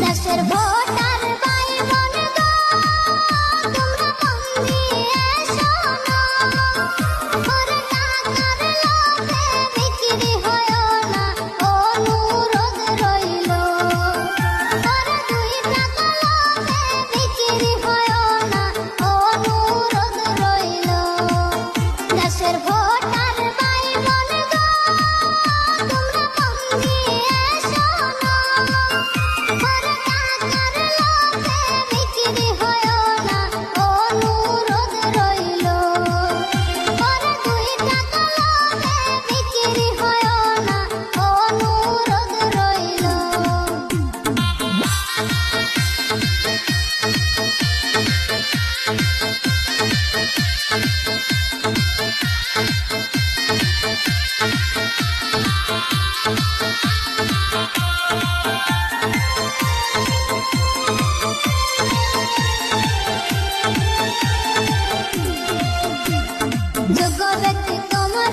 দেশের ভোটার ভাই বোন গো, তোমরা মন দিয়ে শোনো, ওরে টাকার লোভে বিক্রি হয়ো না, অনুরোধ রইল। ওরে 2 টাকা লোভে বিক্রি হয়ো না, অনুরোধ রইল। দেশের ভোটার ভাই বোন গো, তোমরা মন দিয়ে শোনো, ওরে টাকার লোভে বিক্রি হয়ো না, অনুরোধ রইল। ওরে 2 টাকা লোভে বিক্রি হয়ো না, অনুরোধ রইল। যোগ্য ব্যক্তি তোমরা